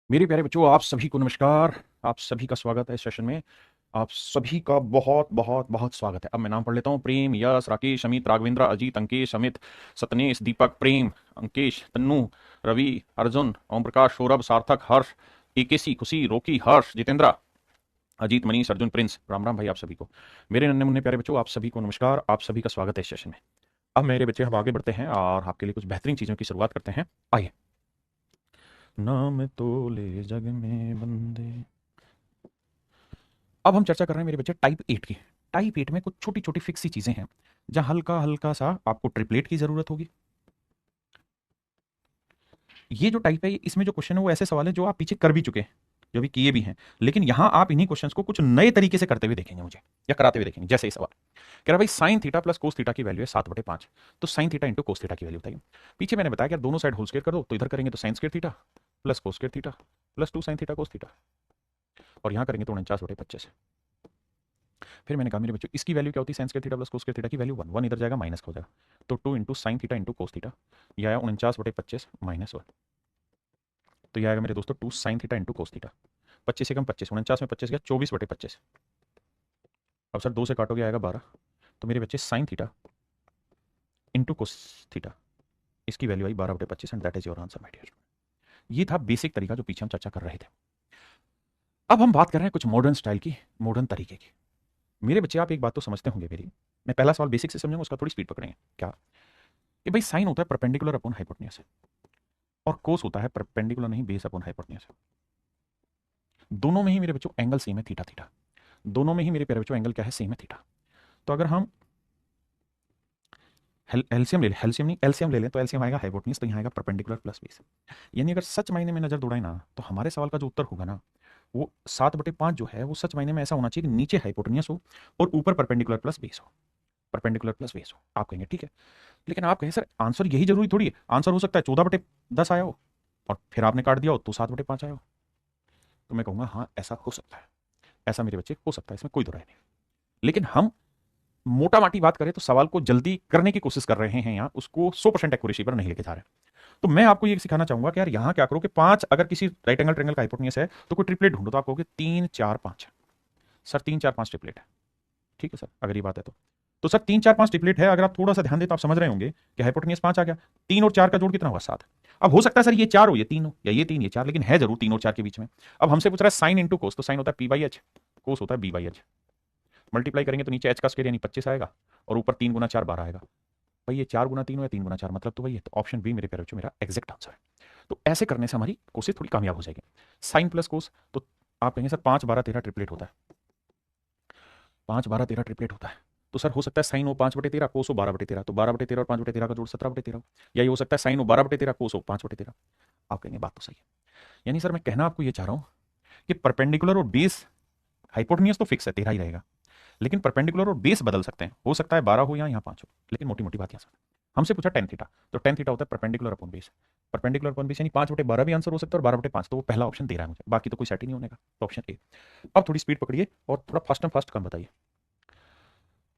मेरे प्यारे बच्चों, आप सभी को नमस्कार। आप सभी का स्वागत है इस सेशन में। आप सभी का बहुत बहुत बहुत स्वागत है। अब मैं नाम पढ़ लेता हूँ। प्रेम, यश, राकेश, अमित, राघवेंद्र, अजीत, अंकेश, अमित, सतनेश, दीपक, प्रेम, अंकेश, तन्नू, रवि, अर्जुन, ओम प्रकाश, सौरभ, सार्थक, हर्ष, एकेसी, खुशी, रोकी, हर्ष, जितेंद्र, अजीत, मनीष, अर्जुन, प्रिंस। राम राम भाई आप सभी को। मेरे नन्हे मुन्ने प्यारे बच्चों, आप सभी को नमस्कार। आप सभी का स्वागत है इस सेशन में। अब मेरे बच्चे हम आगे बढ़ते हैं और आपके लिए कुछ बेहतरीन चीज़ों की शुरुआत करते हैं। आइए। नाम तोले जग में बंदे। अब हम चर्चा कर रहे हैं मेरे बच्चे टाइप 8 की। टाइप 8 में कुछ छोटी छोटी फिक्स सी चीजें हैं जहां हल्का हल्का सा आपको ट्रिपलेट की जरूरत होगी। ये जो टाइप है इसमें जो क्वेश्चन है वो ऐसे सवाल है जो आप पीछे कर भी चुके हैं, जो भी किए भी हैं, लेकिन यहां आप इन्हीं क्वेश्चंस को कुछ नए तरीके से करते हुए देखेंगे मुझे, या कराते हुए देखेंगे। जैसे ये सवाल कह रहा भाई sign theta plus cos theta की वैल्यू है 7/5, तो sign theta into cos theta की वैल्यू बताइए। पीछे मैंने बताया कि यार दोनों साइड होल स्क्वायर कर दो, तो इधर करेंगे तो sine square theta plus cos square theta plus 2 sine theta cos theta, और यहां करेंगे तो 49/25। फिर मैंने कहा मेरे बच्चों इसकी वैल्यू क्या होती है, sign square theta plus cos square theta की वैल्यू 1, 1 इधर जाएगा माइनस हो जाएगा, तो 2 into sine theta into cos theta, ये आया 49/25 माइनस 1। तो ये आएगा मेरे दोस्तों 2 sine theta into cos theta. 25 से कम 25, 49 में 25 गया 24/25। अब सर 2 से काटोगे आएगा 12, तो मेरे बच्चे sine theta into cos theta, इसकी वैल्यू आई 12/25 and that is your answer my dear. ये था बेसिक तरीका जो पीछे हम चर्चा कर रहे थे। अब हम बात कर रहे हैं कुछ मॉडर्न स्टाइल की, मॉडर्न तरीके की। मेरे बच्चे आप एक बात तो समझते होंगे मेरी, मैं पहला सवाल बेसिक से समझूंगा, उसका थोड़ी स्पीड पकड़ेंगे। क्या कि भाई साइन होता है परपेंडिकुलर अपॉन हाइपोटेन्यूज और कोस होता है परपेंडिकुलर नहीं बेस अपॉन हाइपोटेन्यूज। दोनों में ही मेरे बच्चों एंगल सेम है, थीटा थीटा। दोनों में ही मेरे प्यारे बच्चों एंगल क्या है, सेम है, थीटा। तो अगर हम एलसीएम ले लें, एलसीएम नहीं एलसीएम ले लें, तो एलसीएम आएगा हाइपोटेन्यूज, तो यहाँ आएगा परपेंडिकुलर प्लस बेस। यानी अगर सच मायने में नजर दौड़ाए ना, तो हमारे सवाल का जो उत्तर होगा ना, वो 7/5 जो है वो सच मायने में ऐसा होना चाहिए कि नीचे हाइपोटेन्यूज हो और ऊपर परपेंडिकुलर प्लस बेस हो। परपेंडिकुलर प्लस बेस हो, आप कहेंगे ठीक है। लेकिन आप कहें सर आंसर यही जरूरी थोड़ी है, आंसर हो सकता है 14/10 आया हो और फिर आपने काट दिया हो तो 7/5 आया हो। तो मैं कहूंगा हाँ ऐसा हो सकता है, ऐसा मेरे बच्चे हो सकता है, इसमें कोई दो राय नहीं। लेकिन हम मोटा माटी बात करें तो सवाल को जल्दी करने की कोशिश कर रहे हैं, यहाँ उसको 100% एक्यूरेसी पर नहीं लेके जा रहे। तो मैं आपको ये सिखाना चाहूंगा कि यार यहाँ क्या करो कि 5, अगर किसी राइट एंगल ट्रायंगल का हाइपोटेन्यूज है तो कोई ट्रिपलेट ढूंढो, तो आप कहोगे 3 4 5। सर 3 4 5 ट्रिपलेट है, ठीक है सर, अगर ये बात है तो सर 3 4 5 ट्रिपलेट है। अगर आप थोड़ा सा ध्यान दें तो आप समझ रहे होंगे कि हाइपोटेन्यूज 5 आ गया, 3 और 4 का जोड़ कितना हुआ 7। अब हो सकता है सर ये 4 हो ये 3 हो, या ये 3 ये 4, लेकिन है जरूर 3 और 4 के बीच में। अब हमसे पूछ रहा है साइन इंटू कोस, तो साइन होता है p/h, कोस होता है b/h। मल्टीप्लाई करेंगे तो नीचे h का स्क्वायर यानी 25 आएगा और ऊपर 3 गुना 4 12 आएगा। भाई ये 4 गुना 3 हो या 3 गुना 4, मतलब तो वही है। तो ऑप्शन बी मेरे प्यारे बच्चों मेरा एग्जैक्ट आंसर है। तो ऐसे करने से हमारी कोशिश थोड़ी कामयाब हो जाएगी। साइन प्लस कोस, तो आप कहेंगे सर 5 12 13 ट्रिपलेट होता है, 5 12 13 ट्रिपलेट होता है। तो सर हो सकता है साइन हो 5/13 कोस हो 12/13, तो 12/13 और 5/13 का जोड़ 17/13 हो। या ये हो सकता है साइन हो 12/13 कोस हो 5/13। आप कहेंगे बात तो सही है। यानी सर मैं कहना आपको ये चाह रहा हूं कि परपेंडिकुलर और बेस, हाइपोटेन्यूज तो फिक्स है 13 ही रहेगा, लेकिन परपेंडिकुलर और बेस बदल सकते हैं, हो सकता है 12 हो या यहाँ 5 हो, लेकिन मोटी मोटी बात यहाँ से हमसे पूछा टेन थीटा, तो टेन थीटा होता है perpendicular upon base. Perpendicular upon base यानी 5/12 भी आंसर हो सकता है और 12/5, तो वो पहला ऑप्शन दे रहा है मुझे, बाकी तो कोई सेट ही नहीं होने का, तो ऑप्शन ए। अब थोड़ी स्पीड पकड़िए और थोड़ा फास्ट एंड फास्ट कम बताइए।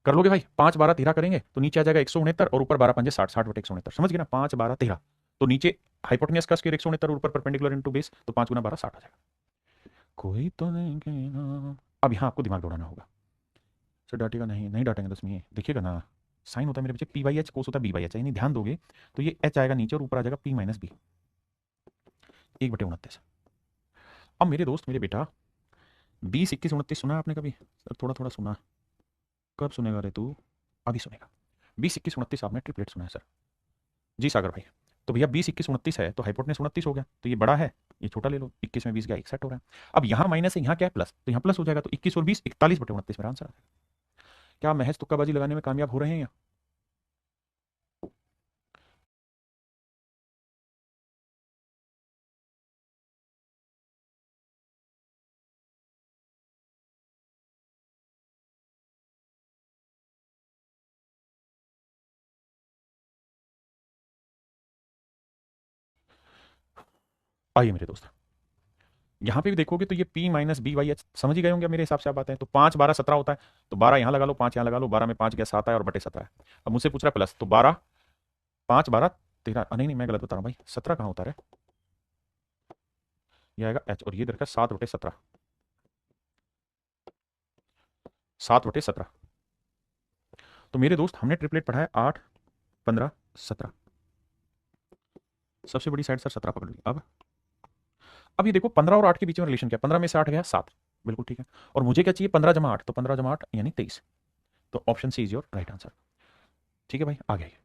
कर लोगे भाई, 5 12 13 करेंगे तो नीचे आ जाएगा 169 और ऊपर 12 पंजे 60, 60/169, समझ गए ना, 5 12 13। तो नीचे हाइपोटेन्यूज का स्क्वायर 169 और ऊपर परपेंडिकुलर इनटू बेस, तो 5 गुना 12 60 आ जाएगा। कोई तो नहीं कहना। अब यहाँ आपको दिमाग दौड़ाना होगा। सर डांटेगा नहीं, नहीं डांटेंगे तो इसमें देखिएगा ना, साइन होता है मेरे बच्चे p/h, कोस होता है b/h, यानी ध्यान दोगे तो ये h आएगा नीचे और ऊपर आ जाएगा p माइनस बी, 1/29। अब मेरे दोस्त मेरे बेटा 20 21 29 सुना है आपने कभी? सर थोड़ा थोड़ा सुना। कब सुनेगा रे तू? अभी सुनेगा। 20 21 29 आपने ट्रिपलेट सुना है सर? जी सागर भाई। तो भैया 20 21 29 है तो हाइपोटेन्यूज 29 हो गया, तो ये बड़ा है, ये छोटा ले लो, 21 में 20 गया 61 हो रहा है। अब यहाँ माइनस है यहाँ क्या है प्लस, तो यहाँ प्लस हो जाएगा, तो 21 और 20 41/29 मेरा आंसर आ जाएगा। क्या महज तुक्काबाजी लगाने में कामयाब हो रहे हैं? आइए मेरे दोस्त, यहाँ पे भी देखोगे तो ये p माइनस b/h समझ ही गए होंगे मेरे हिसाब से। आप बात है तो 5 12 17 होता है, तो 12 यहाँ लगा लो 5 यहाँ लगा लो, 12 में 5 गया 7 है और बटे 17 है। अब मुझसे पूछ रहा है प्लस, तो 12 5 12 13, नहीं नहीं मैं गलत बता रहा हूँ भाई, 17 कहाँ होता है? ये आएगा एच, और ये दे रखा है 7/17, 7/17। तो मेरे दोस्त हमने ट्रिपलेट पढ़ा है 8, 15, 17। सबसे बड़ी साइड सर 17 पकड़ ली। अब ये देखो 15 और 8 के बीच में रिलेशन क्या, 15 में से 8 गया 7, बिल्कुल ठीक है। और मुझे क्या चाहिए, 15 जमा 8, तो 15 जमा 8 यानी 23। तो option C is your right answer. ठीक है भाई, आ गया ये।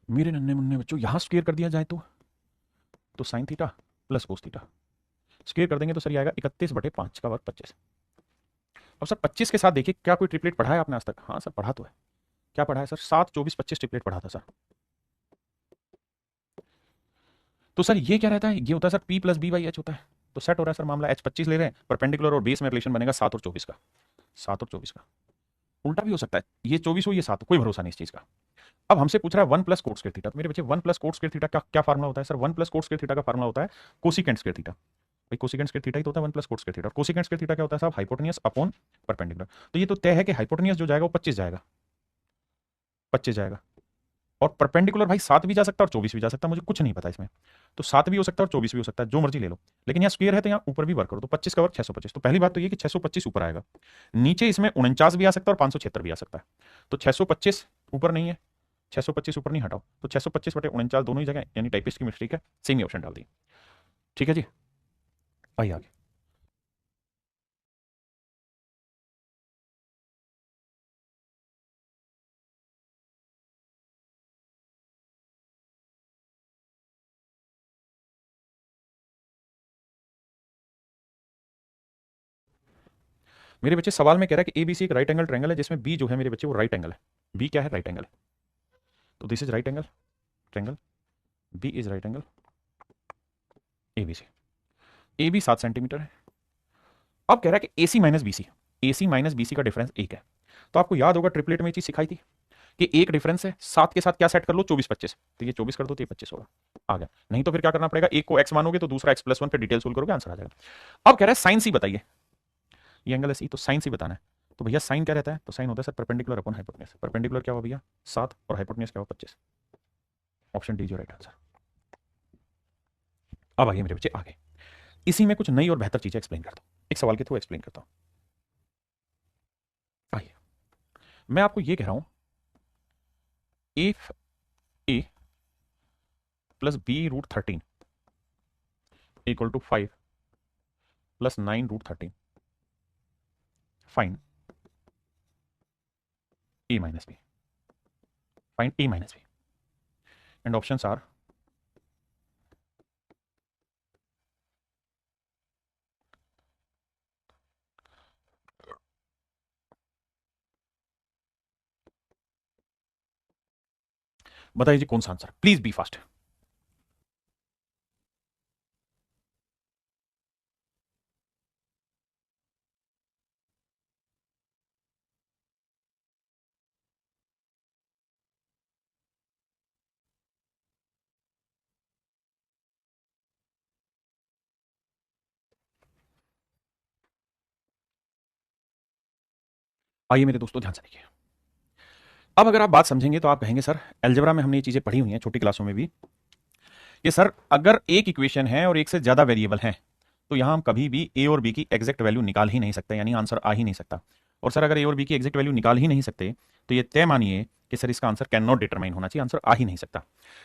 मेरे नन्हे मुन्ने बच्चों, यहां स्क्वायर कर दिया जाए तो sign theta plus cos theta, square कर देंगे तो सर ये आएगा 31/5 का वर्ग 25। अब सर 25 के साथ देखिए, क्या कोई ट्रिपलेट पढ़ा है आपने आज तक? हाँ सर पढ़ा तो है। क्या पढ़ा है सर? 7, 24, 25 ट्रिपलेट पढ़ा था सर। तो सर ये क्या रहता है, ये होता है सर P प्लस B/H होता है। तो सेट हो रहा है सर मामला, H 25 ले रहे हैं, परपेंडिकुलर और बेस में रिलेशन बनेगा 7 और 24 का, 7 और 24 का। उल्टा भी हो सकता है, ये 24 हो ये 7 हो, कोई भरोसा नहीं इस चीज का। अब हमसे पूछ रहा है 1 प्लस कोट स्क्वायर थीटा। तो मेरे बच्चे 1 प्लस कोट स्क्वायर थीटा का क्या फार्मूला होता है sir? 1 plus coat square theta का फार्मूला होता है कोसिकेंट स्क्वायर थीटा। भाई कोसिकेंट स्क्वायर थीटा ही तो होता है 1 प्लस कोट स्क्वायर थीटा। और कोसिकेंट स्क्वायर थीटा क्या होता है साहब? Hypotenuse upon perpendicular. तो ये तो तय है कि हाइपोटेनियस जो जाएगा वो 25 जाएगा, 25 जाएगा। और परपेंडिकुलर भाई 7 भी जा सकता है और 24 भी जा सकता है, मुझे कुछ नहीं पता इसमें। तो 7 भी हो सकता है और 24 भी हो सकता है, जो मर्जी ले लो। लेकिन यहाँ स्क्वायर है तो यहाँ ऊपर भी वर्क करो, तो 25 का वर्ग 625। तो पहली बात तो ये कि 625 ऊपर आएगा, नीचे इसमें 49 भी आ सकता है और 576 भी आ सकता है। तो 625 ऊपर नहीं है, 625 ऊपर नहीं हटाओ, तो 625/49 दोनों ही जगह, यानी टाइपिस्ट की मिस्टेक है, सेम ही ऑप्शन डाल दी। ठीक है जी, आइए आगे। मेरे बच्चे सवाल में कह रहा है कि एबीसी एक राइट एंगल ट्रायंगल है जिसमें बी जो है मेरे बच्चे वो राइट एंगल है। बी क्या है? राइट एंगल है। तो this is right angle triangle, B is right angle ABC. A B 7 centimetre है। अब कह रहा है कि एसी माइनस बीसी का डिफरेंस 1 है। तो आपको याद होगा ट्रिपलेट में ये चीज सिखाई थी कि एक डिफरेंस है, 7 के साथ क्या सेट कर लो? 24, 25। तो ये 24 कर दो तो ये 25 होगा, आ गया। नहीं तो फिर क्या करना पड़ेगा, एक को x मानोगे तो दूसरा x+1 पे डिटेल सोल्व करोगे, आंसर आ जाएगा। अब कह रहा है साइन सी बताइए, ये एंगल है सी, तो साइन सी बताना है। तो भैया साइन क्या रहता है? तो साइन होता है sir perpendicular upon hypotenuse. Perpendicular क्या हुआ भैया? 7, और हाइपोटेन्यूज क्या हुआ? 25। ऑप्शन डी जो राइट आंसर। अब आइए मेरे बच्चे आगे, इसी में कुछ नई और बेहतर चीजें एक्सप्लेन करता हूं, एक सवाल के थ्रू एक्सप्लेन करता हूं। आइए, मैं आपको ये कह रहा हूं, if A plus b√13 equal to 5 plus 9√13, find a minus B, find a minus B. And options are बताइए जी कौन सा आंसर, प्लीज बी फास्ट। आइए मेरे दोस्तों ध्यान से देखिए, अब अगर आप बात समझेंगे तो आप कहेंगे सर एल्जेब्रा में हमने ये चीजें पढ़ी हुई हैं छोटी क्लासों में भी, कि सर अगर एक इक्वेशन है और एक से ज्यादा वेरिएबल हैं तो यहां हम कभी भी ए और बी की एग्जैक्ट वैल्यू निकाल ही नहीं सकते, यानी आंसर आ ही नहीं सकता। और सर अगर ए और बी की एग्जैक्ट वैल्यू निकाल ही नहीं सकते तो ये तय मानिए कि सर इसका आंसर कैन नॉट डिटरमाइन होना चाहिए, आंसर आ ही नहीं सकता।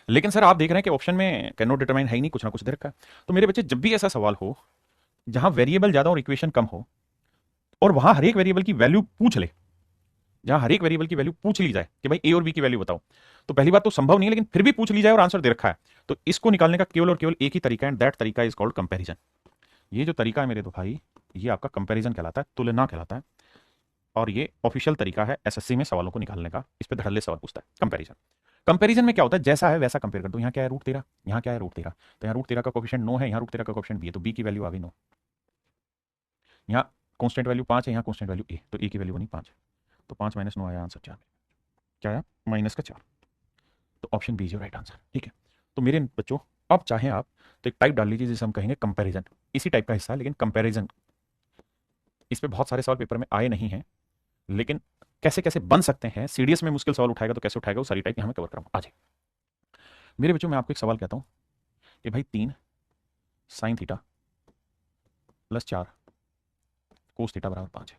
लेकिन सर आप देख रहे हैं कि ऑप्शन में कैन नॉट डिटरमाइन है ही नहीं, कुछ ना कुछ दे रखा है। तो मेरे बच्चे जब भी ऐसा सवाल हो जहां वेरिएबल ज्यादा और इक्वेशन कम हो, और वहां हर एक वेरिएबल की वैल्यू पूछ ले, जहां हर एक वेरिएबल की वैल्यू पूछ ली जाए कि भाई ए और बी की वैल्यू बताओ, तो पहली बात तो संभव नहीं है, लेकिन फिर भी पूछ ली जाए और आंसर दे रखा है, तो इसको निकालने का केवल और केवल एक ही तरीका है, एंड दैट तरीका इज कॉल्ड कंपैरिजन। ये जो तरीका है मेरे तो भाई, ये आपका कंपैरिजन कहलाता है, तुलना कहलाता है। और ये ऑफिशियल तरीका है एसएससी में सवालों को निकालने का, इस पे धड़ल्ले सवाल पूछता है कंपैरिजन। कंपैरिजन में क्या होता है, जैसा है वैसा कंपेयर कर दो। यहाँ क्या है √13, यहाँ क्या है √13, तो यहाँ √13 का कोफिशिएंट 9 है, यहाँ √13 का कोफिशिएंट बी है, तो बी की वैल्यू आ गई 9। यहाँ कांस्टेंट वैल्यू 5 है, यहाँ कांस्टेंट वैल्यू ए, तो ए की वैल्यू बनी 5। तो 5 - 9 आया आंसर 4। क्या आया? -4। तो option B is your right answer. ठीक है, तो मेरे बच्चों अब चाहे आप तो एक टाइप डाल लीजिए जिसे हम कहेंगे कंपैरिजन। इसी टाइप का हिस्सा है लेकिन कंपैरिजन। इस पे बहुत सारे सवाल पेपर में आए नहीं हैं, लेकिन कैसे कैसे बन सकते हैं, सीडीएस में मुश्किल सवाल उठाएगा तो कैसे उठाएगा, वो सारी टाइप यहाँ मैं कवर करूँगा। आज मेरे बच्चों मैं आपको एक सवाल कहता हूँ कि भाई 3 sin थीटा + 4 cos थीटा = 5 है।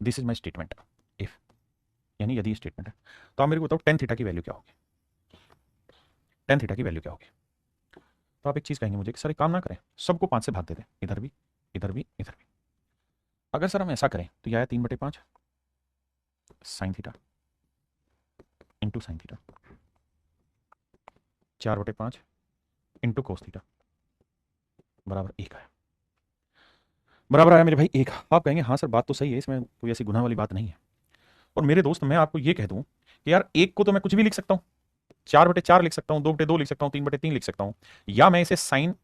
This is my statement. If यानी यदि स्टेटमेंट है तो आप मेरे को बताओ tan थीटा की वैल्यू क्या होगी, tan थीटा की वैल्यू क्या होगी। तो आप एक चीज़ कहेंगे मुझे कि सर एक काम ना करें, सबको 5 से भाग दे दें, इधर भी इधर भी इधर भी। अगर सर हम ऐसा करें तो यह आया 3/5 sin theta into sin theta 4/5 into cos theta बराबर 1 आया। बराबर आया मेरे भाई 1। आप कहेंगे हाँ सर बात तो सही है, इसमें कोई ऐसी गुनाह वाली बात नहीं है। और मेरे दोस्त मैं आपको ये कह दूं कि यार 1 को तो मैं कुछ भी लिख सकता हूँ, 4/4 लिख सकता हूँ, 2/2 लिख सकता हूँ, 3/3 लिख सकता हूँ, या मैं इसे sin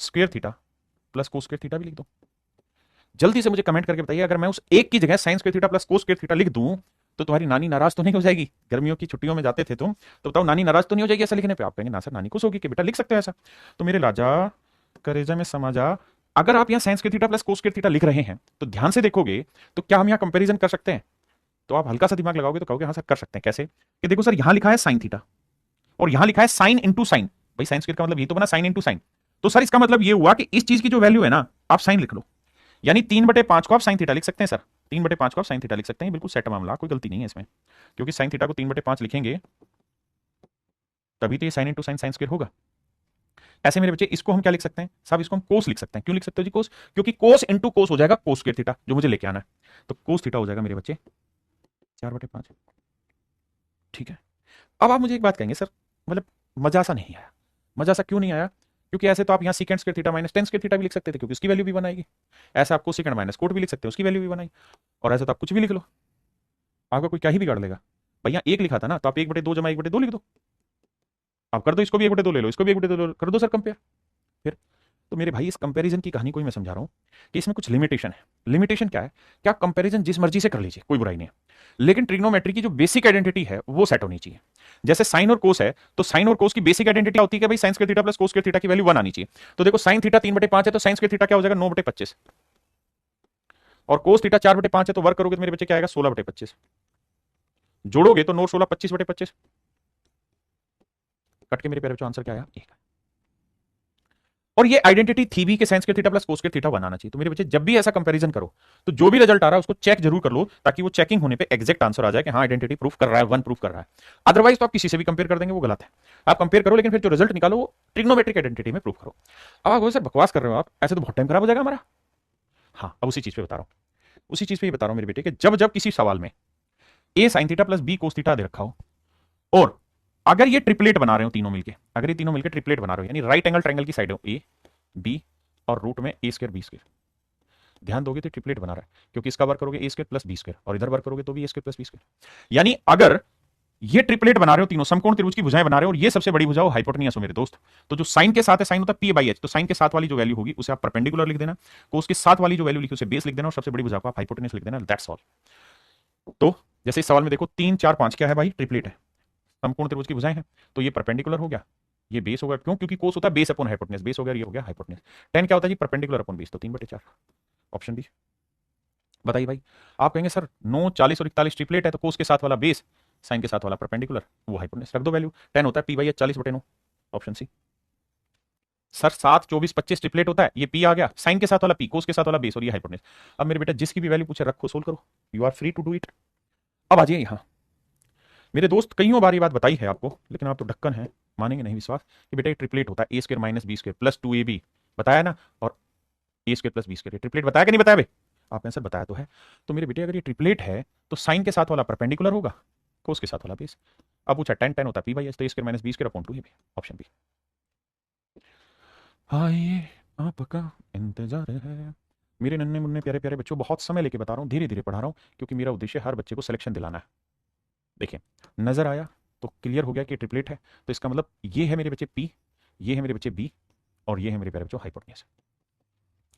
square theta plus cos square theta भी लिख दूं। जल्दी से मुझे कमेंट करके बताइए, अगर मैं उस 1 की जगह sin square theta plus cos square theta लिख दूं तो तुम्हारी नानी नाराज तो नहीं हो जाएगी? गर्मियों की छुट्टियों में जाते थे तुम, तो बताओ नानी नाराज तो नहीं हो जाएगी ऐसा लिखने पे? आप कहेंगे ना सर नानी खुश होगी कि बेटा लिख सकते हो ऐसा। तो मेरे राजा करेजा में समा जा, अगर आप यहाँ sin square theta plus cos square theta लिख रहे हैं तो ध्यान से देखोगे तो क्या हम यहाँ कंपैरिजन कर सकते हैं? तो आप हल्का सा दिमाग लगाओगे तो कहोगे हाँ सर कर सकते हैं। कैसे? कि देखो सर यहाँ लिखा है sin थीटा और यहाँ लिखा है sin इंटू साइन। भाई sin स्क्वायर का मतलब ये तो बना sin इंटू साइन। तो सर इसका मतलब ये हुआ कि इस चीज की जो वैल्यू है ना आप sin लिख लो, यानी 3/5 को आप sin थीटा लिख सकते हैं। सर 3/5 को आप sin थीटा लिख सकते हैं, बिल्कुल सेट मामला, कोई गलती नहीं है इसमें, क्योंकि sin थीटा को 3/5 लिखेंगे तभी तो ये sin into sine sine square होगा। ऐसे मेरे बच्चे इसको हम क्या लिख सकते हैं साहब? इसको हम कोस लिख सकते हैं। क्यों लिख सकते हो जी कोस? क्योंकि कोस इंटू कोस हो जाएगा कोस स्क्वायर थीटा, जो मुझे लेके आना है। तो कोस थीटा हो जाएगा मेरे बच्चे 4/5। ठीक है, अब आप मुझे एक बात कहेंगे सर मतलब मजा सा नहीं आया। मजा सा क्यों नहीं आया? क्योंकि ऐसे तो आप यहाँ secant square theta minus ten square theta भी लिख सकते थे, क्योंकि उसकी वैल्यू भी बनाएगी। ऐसा आपको सीकेंड माइनस कोट भी लिख सकते हो, उसकी वैल्यू भी बनाई। और ऐसा तो आप कुछ भी लिख लो, आपका कोई क्या ही बिगाड़ लेगा। भैया 1 लिखा था ना, तो आप 1/2 जमा 1/2 लिख दो। आप कर दो, इसको भी 1/2 ले लो, इसको भी 1/2 कर दो सर कंपेयर। फिर तो मेरे भाई इस कंपैरिजन की कहानी को मैं समझा रहा हूं कि इसमें कुछ लिमिटेशन है। लिमिटेशन क्या है? कि आप कंपैरिजन जिस मर्जी से कर लीजिए, कोई बुराई नहीं है, लेकिन ट्रिग्नोमेट्री की जो बेसिक आइडेंटिटी है वो सेट होनी चाहिए। जैसे साइन और कोस है, तो साइन और कोस की बेसिक आइडेंटिटी होती है कि भाई sign square theta plus cos square theta की वैल्यू 1 आनी चाहिए। तो देखो साइन थीटा 3/5 है तो साइन स्क्वायर थीटा क्या हो जाएगा 9/25, और कोस थीटा 4/5 है तो वर्क करोगे तो मेरे बच्चे क्या आएगा 16/25। जोड़ोगे तो 9 16 25/25, कट के मेरे प्यारे बच्चों आंसर क्या आया 1। और ये आइडेंटिटी थी भी कि sine square theta plus cos square theta बनाना चाहिए। तो मेरे बच्चे जब भी ऐसा कंपैरिजन करो तो जो भी रिजल्ट आ रहा है उसको चेक जरूर कर लो, ताकि वो चेकिंग होने पे एग्जैक्ट आंसर आ जाए कि हाँ आइडेंटिटी प्रूफ कर रहा है, 1 प्रूफ कर रहा है। अदरवाइज तो आप किसी से भी कंपेयर कर देंगे, वो गलत है। आप कंपेयर करो लेकिन फिर जो रिजल्ट निकालो वो ट्रिग्नोमेट्रिक आइडेंटिटी में प्रूफ करो। अब आप सर बकवास कर रहे हो आप, ऐसे तो बहुत टाइम खराब हो जाएगा हमारा। हाँ अब उसी चीज पे बता रहा हूँ, उसी चीज पे ही बता रहा हूँ मेरे बेटे कि जब जब किसी सवाल में A sine theta plus B cos theta दे रखा हो, और अगर ये ट्रिपलेट बना रहे हो तीनों मिलके, अगर ये तीनों मिलके ट्रिपलेट बना रहे हो यानी राइट एंगल ट्रायंगल की साइड हो ए बी और रूट में ए स्क्वायर बी स्क्वायर, ध्यान दोगे तो ट्रिपलेट बना रहा है, क्योंकि इसका वर्क करोगे ए स्क्वायर प्लस बी स्क्वायर और इधर वर्क करोगे तो भी ए स्क्वायर प्लस बी स्क्वायर। यानी अगर ये ट्रिपलेट बना रहे हो, तीनों समकोण त्रिभुज की भुजाएं बना रहे हो और ये सबसे बड़ी भुजा हो हाइपोटेनियस हो मेरे दोस्त, तो जो साइन के साथ है साइन होता है पी/एच, तो साइन के साथ वाली जो वैल्यू होगी उसे आप परपेंडिकुलर लिख देना, कोस के साथ वाली जो वैल्यू लिखी उसे बेस लिख देना और सबसे बड़ी भुजा को आप हाइपोटेनियस लिख देना। That's all. तो जैसे इस सवाल में देखो 3 4 5 क्या है भाई ट्रिपलेट है, समकोण त्रिभुज की भुजाएं हैं, तो ये परपेंडिकुलर हो गया, ये बेस होगा, क्यों? क्योंकि कोस होता है बेस अपॉन हाइपोटेनस, बेस हो गया, ये हो गया हाइपोटेनस। tan क्या होता है जी परपेंडिकुलर अपॉन बेस, तो 3/4 ऑप्शन बी। बताइए भाई, आप कहेंगे सर 9 40 और 41 ट्रिपलेट है तो कोस के साथ वाला बेस, साइन के साथ वाला परपेंडिकुलर, वो हाइपोटेनस, रख दो वैल्यू। tan होता है p/h 40/9, option C. Sir 7 24 25 triplet होता है, ये p आ गया, साइन के साथ वाला p, कोस के साथ वाला बेस और ये हाइपोटेनस। अब मेरे बेटा जिसकी भी वैल्यू पूछे रखो, सोल्व करो, you are free to do it. अब आ जाइए यहाँ मेरे दोस्त, कईयों बार ये बात बताई है आपको, लेकिन आप तो ढक्कन है, मानेंगे नहीं विश्वास कि बेटा ये ट्रिपलेट होता है A square minus B square plus 2ab, बताया ना, और A square plus B square, triplet बताया कि नहीं बताया? आप आंसर बताया तो है। तो मेरे बेटे अगर ये ट्रिपलेट है तो साइन के साथ वाला परपेंडिकुलर होगा, कोस के साथ वाला बेस। अब पूछा tan tan होता है p/s, तो A square minus B square upon 2ab, option B. आइए आपका इंतजार है मेरे नन्हे मुन्ने प्यारे प्यारे बच्चों, बहुत समय लेके बता रहा हूँ, धीरे धीरे पढ़ा रहा हूँ, क्योंकि मेरा उद्देश्य हर बच्चे को सिलेक्शन दिलाना है। देखिए नजर आया तो क्लियर हो गया कि ट्रिपलेट है। तो इसका मतलब ये है मेरे बच्चे पी, ये है मेरे बच्चे बी, और ये है मेरे प्यारे बच्चों हाइपोटेन्यूज।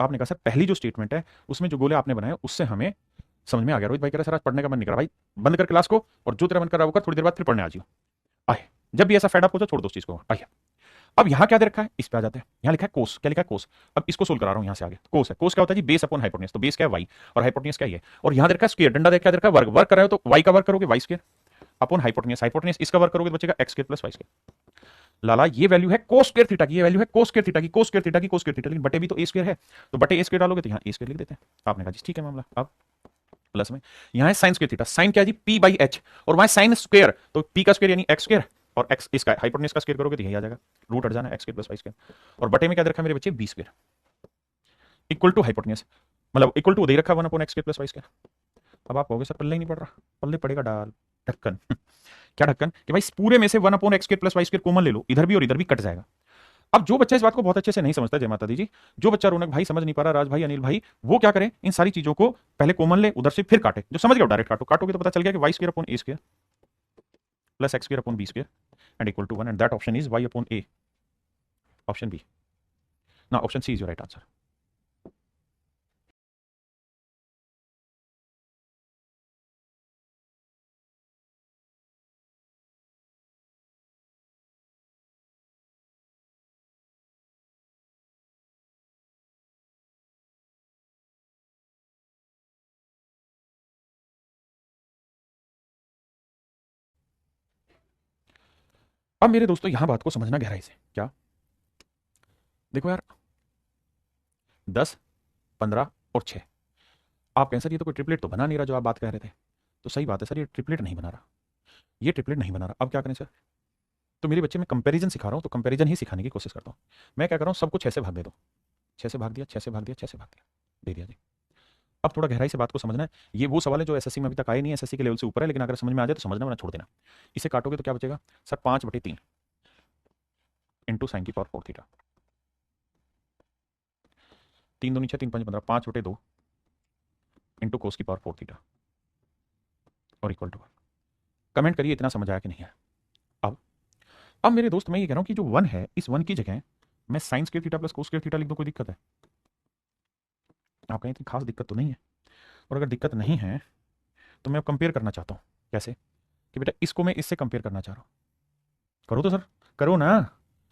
आपने कहा सर पहली जो स्टेटमेंट है उसमें जो गोले आपने बनाए उससे हमें समझ में आ गया। रोहित भाई कह रहा सर आज पढ़ने का मन नहीं कर रहा, भाई बंद कर क्लास को और जो तेरा मन कर रहा होगा थोड़ी देर बाद फिर पढ़ने आ जाओ। आए, जब भी ऐसा फेड अप हो जाए छोड़ दो उस चीज को। आइए, अब यहां क्या दे रखा है, इस पे आ जाते हैं। यहां लिखा है कोस, क्या लिखा है कोस। अब इसको सोल्व करा रहा हूं यहां से आगे। कोस है, कोस क्या होता है जी, बेस अपॉन हाइपोटेन्यूज। तो बेस क्या है वाई और हाइपोटेन्यूज क्या है, और यहां दे रखा है स्क्वायर, डंडा दे क्या दे रखा है वर्ग। वर्ग कर रहे हो तो वाई का वर्ग करोगे Y square upon hypotenuse, hypotenuse इसका वर्ग करोगे तो बचेगा X square plus Y square. लाला ये वैल्यू है कोस स्क्वायर थीटा की, ये वैल्यू है कोस स्क्वायर थीटा की, कोस स्क्वायर थीटा की, कोस स्क्वायर थीटा, लेकिन बटे भी तो ए स्क्वायर है, तो बटे ए स्क्वायर डालोगे तो यहां ए स्क्वायर लिख देते हैं। आपने कहा जी ठीक है मामला। अब प्लस में यहां है साइन स्क्वायर थीटा, साइन क्या है जी पी बाई एच, और वहां साइन स्क्वायर तो पी का स्क्वायर यानी एक्स स्क्वायर, और एक्स इसका हाइपोटेन्यूज का स्क्वायर करोगे तो यही आ जाएगा, रूट हट जाना X square plus Y square, और बटे में क्या दे रखा है मेरे बच्चे B square equal to hypotenuse, मतलब इक्वल टू दे रखा है 1 upon X square plus Y square. अब आप कहोगे सर पल्ले ही नहीं पड़ रहा, पल्ले पड़ेगा डाल ढक्कन क्या ढक्कन कि भाई पूरे में से 1 upon X square plus Y square common ले लो, इधर भी और इधर भी कट जाएगा। अब जो बच्चा इस बात को बहुत अच्छे से नहीं समझता, जय माता दी जी, जो बच्चा रौनक भाई समझ नहीं पा रहा, राज भाई, अनिल भाई, वो क्या करे, इन सारी चीजों को पहले कॉमन ले उधर से फिर काटे, जो समझ गया डायरेक्ट काटो, काटोगे तो पता चल गया कि Y square upon A square plus X square upon B square and equal to 1 and that option is Y upon A, option B, ना option C is your right answer. अब मेरे दोस्तों यहां बात को समझना गहराई से, क्या देखो यार 10, 15 और 6, आप कहें सर ये तो कोई ट्रिपलेट तो बना नहीं रहा जो आप बात कह रहे थे, तो सही बात है सर, ये ट्रिपलेट नहीं बना रहा, ये ट्रिपलेट नहीं बना रहा। अब क्या करें सर, तो मेरे बच्चे में कंपैरिजन सिखा रहा हूं, तो कंपैरिजन ही सिखाने की कोशिश करता हूं। मैं क्या कर रहा हूं, सबको 6 से भाग दे दो, 6 से भाग दिया, 6 से भाग दिया, 6 से भाग दिया, दे दिया जी। अब थोड़ा गहराई से बात को समझना है, ये वो सवाल है जो एसएससी में अभी तक आए नहीं, एसएससी के लेवल से ऊपर है, लेकिन अगर समझ में आ जाए तो समझना, वरना छोड़ देना। इसे काटोगे तो क्या बचेगा सर, 5/3 इंटू साइन की पावर 4 थीटा, 3 दूनी 6, 3 5 15, 5/2 इंटू कोस की पावर 4 थीटा और इक्वल टू। कमेंट करिए इतना समझ आया कि नहीं है। अब मेरे दोस्त मैं ये कह रहा हूं कि जो 1 है, इस 1 की जगह मैं sign square theta plus cos square theta लिख दूं, कोई दिक्कत है? आप कहें इतनी खास दिक्कत तो नहीं है, और अगर दिक्कत नहीं है तो मैं अब कंपेयर करना चाहता हूं। कैसे कि बेटा इसको मैं इससे कंपेयर करना चाह रहा हूं, करो तो सर, करो ना,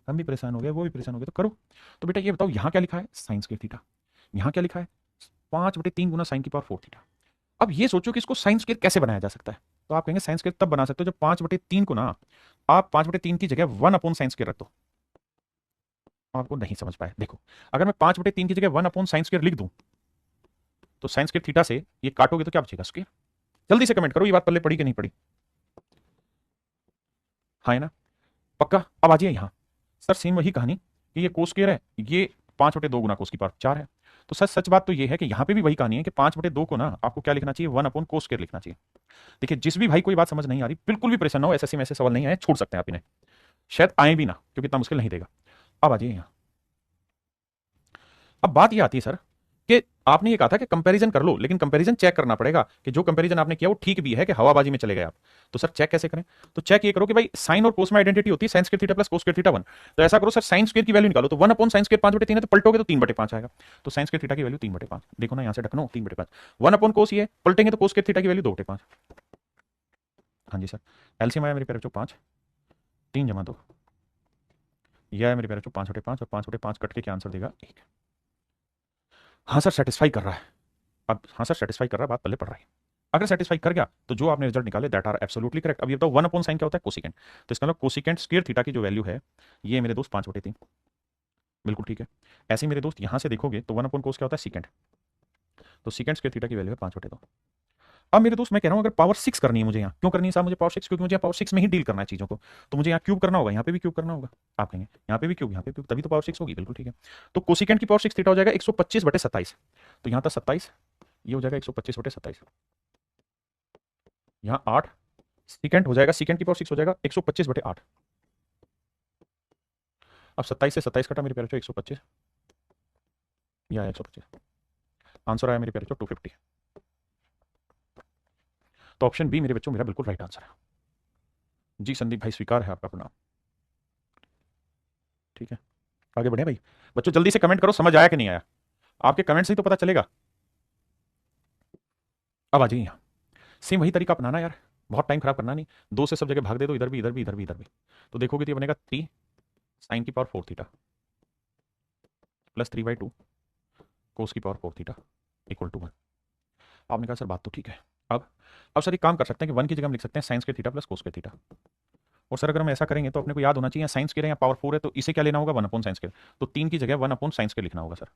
हम भी परेशान हो गए, वो भी परेशान हो गए, तो करो। तो बेटा ये बताओ यहाँ क्या लिखा है, साइन स्क्वायर थीटा, यहाँ क्या लिखा है 5/3 गुना साइन की पावर 4 थीटा। अब ये सोचो कि इसको साइन स्क्वायर कैसे बनाया जा सकता है, तो आप कहेंगे साइन स्क्वायर तब बना सकते हो जब 5/3 को ना आप 5/3 की जगह 1 अपॉन साइन स्क्वायर रख दो। आपको नहीं समझ पाए, देखो अगर मैं 5/3 की जगह 1 अपॉन साइन स्क्वायर लिख दूं, तो साइन स्क्वायर थीटा से ये काटोगे तो क्या बचेगा स्क्वायर। जल्दी से कमेंट करो ये बात पल्ले पड़ी कि नहीं पड़ी, हाँ है ना, पक्का। अब आ जाइए यहाँ, सर सेम वही कहानी कि ये कोस स्क्वायर है, ये 5/2 गुना कोस की पावर 4 है, तो सच सच बात तो ये है कि यहाँ पे भी वही कहानी है कि 5/2 को ना आपको क्या लिखना चाहिए, 1 अपॉन कोस स्क्वायर लिखना चाहिए। देखिए जिस भी भाई कोई बात समझ नहीं आ रही बिल्कुल भी परेशान ना हो, एसएससी में ऐसे सवाल नहीं आए, छोड़ सकते हैं आप इन्हें, शायद आए भी ना क्योंकि इतना मुश्किल नहीं देगा। अब आ जाइए यहाँ, अब बात ये आती है सर कि आपने ये कहा था कि कंपैरिजन कर लो, लेकिन कंपैरिजन चेक करना पड़ेगा कि जो कंपैरिजन आपने किया वो ठीक भी है कि हवाबाजी में चले गए आप। तो सर चेक कैसे करें, तो चेक ये करो कि भाई साइन और कोस में आइडेंटिटी होती है, sign square theta plus cos square theta 1। तो ऐसा करो सर साइन स्क्वायर की वैल्यू निकालो, तो 1 अपॉन साइन स्क्वायर 5/3 है, तो पलटोगे तो 3/5 आएगा, तो साइन स्क्वायर थीटा की वैल्यू 3/5, देखो ना यहाँ से ढकनो 3/5, 1 अपॉन कोस ये पलटेंगे तो कोस स्क्वायर थीटा की वैल्यू 2/5। हाँ जी सर, एलसीएम आया मेरे प्यारे बच्चों 5, 3 जमा 2, यह है मेरे प्यारे बच्चों 5/5, और 5/5 कट के क्या आंसर देगा 1। हाँ सर सेटिस्फाई कर रहा है, अब हाँ सर सेटिस्फाई कर रहा है, बात पल्ले पड़ रहा है। अगर सेटिस्फाई कर गया तो जो आपने रिजल्ट निकाले दैट आर एब्सोल्युटली करेक्ट। अब ये बताओ 1 अपॉन साइन क्या होता है, कोसिकेंट, तो इसका मतलब कोसिकेंट स्क्वायर थीटा की जो वैल्यू है ये मेरे दोस्त 5/3, बिल्कुल ठीक है। ऐसे ही मेरे दोस्त यहां से देखोगे तो 1 अपॉन कोस क्या होता है, सीकेंट, तो सीकेंट स्क्वायर थीटा की वैल्यू है 5/2। अब मेरे दोस्त मैं कह रहा हूं अगर पावर 6 करनी है मुझे, यहाँ क्यों करनी है साहब मुझे पावर 6, क्योंकि मुझे पावर 6 में ही डील करना है चीजों को, तो मुझे यहाँ क्यूब करना होगा, यहाँ पे भी क्यूब करना होगा। आप कहेंगे यहाँ पे भी क्यूब, यहाँ पे क्यूब, तभी तो पावर 6 होगी, बिल्कुल ठीक है। तो कोसिकेंट की पावर 6 थीटा हो जाएगा 125/27, तो यहाँ था 27, ये हो जाएगा 125/27, यहाँ 8 सीकेंट हो जाएगा, सीकेंट की पावर 6 हो जाएगा 125/8। अब 27 से 27 कटा मेरे प्यारे 125, या 125, आंसर आया मेरे प्यारे 250। तो ऑप्शन बी मेरे बच्चों मेरा बिल्कुल राइट आंसर है। जी संदीप भाई, स्वीकार है आपका प्रणाम। ठीक है, आगे बढ़े भाई। बच्चों जल्दी से कमेंट करो, समझ आया कि नहीं आया। आपके कमेंट से ही तो पता चलेगा। अब आ जाइए यहाँ, सेम वही तरीका अपनाना यार, बहुत टाइम खराब करना नहीं। दो से सब जगह भाग दे दो, इधर भी इधर भी इधर भी इधर भी। तो देखोगे तो ये बनेगा 3 साइन की पावर 4 थीटा प्लस 3/2 कोस की पावर 4 थीटा इक्वल टू 1। आपने कहा सर बात तो ठीक है। अब अब सर एक काम कर सकते हैं कि 1 की जगह हम लिख सकते हैं साइंस के थीटा प्लस कोस के थीटा। और सर अगर हम ऐसा करेंगे तो अपने को याद होना चाहिए साइंस के या पावर 4 है तो इसे क्या लेना होगा, 1 अपॉन साइंस के। तो 3 की जगह 1 अपॉन साइंस के लिखना होगा सर।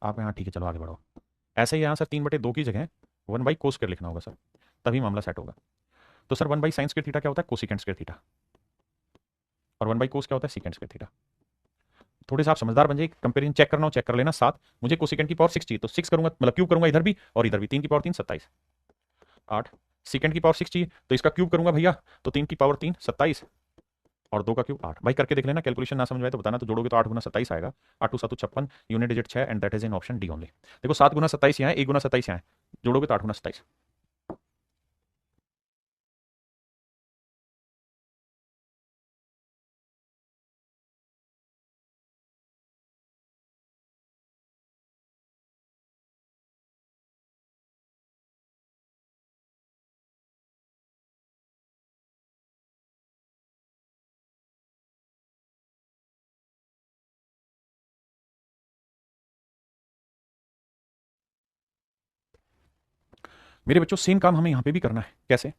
आप यहाँ ठीक है, चलो आगे बढ़ो। ऐसे ही यहाँ सर 3/2 की जगह 1 बाई कोस के लिखना होगा सर, तभी मामला सेट होगा। तो सर 1 बाई साइंस के थीटा क्या होता है, कोसिकेंट के थीटा। और 1 बाई कोस क्या होता है, सीकेंट के थीटा। थोड़े से आप समझदार बन जाइए, कंपेरिजन चेक करना हो चेक कर लेना। 7 मुझे कोसिकेंट की पावर 6 चाहिए तो 6 करूंगा, मतलब क्यूब करूंगा इधर भी और इधर भी। 3 की पावर 3 27। 8 सेकंड की पावर 6 चाहिए तो इसका क्यूब करूंगा भैया, तो 3 की पावर 3 27 और 2 का क्यूब 8। भाई करके देख लेना, कैलकुलेशन ना समझ में आए तो बताना। तो जोड़ोगे तो 8 गुना 27 आएगा। 8 2 7 56, unit digit 6 and that is in option D only. देखो 7 गुना 27 यहाँ है, 1 गुना 27 यहाँ है, जोड़ोगे तो 8 गुना 27। मेरे बच्चों सेम काम हमें यहाँ पे भी करना है। कैसे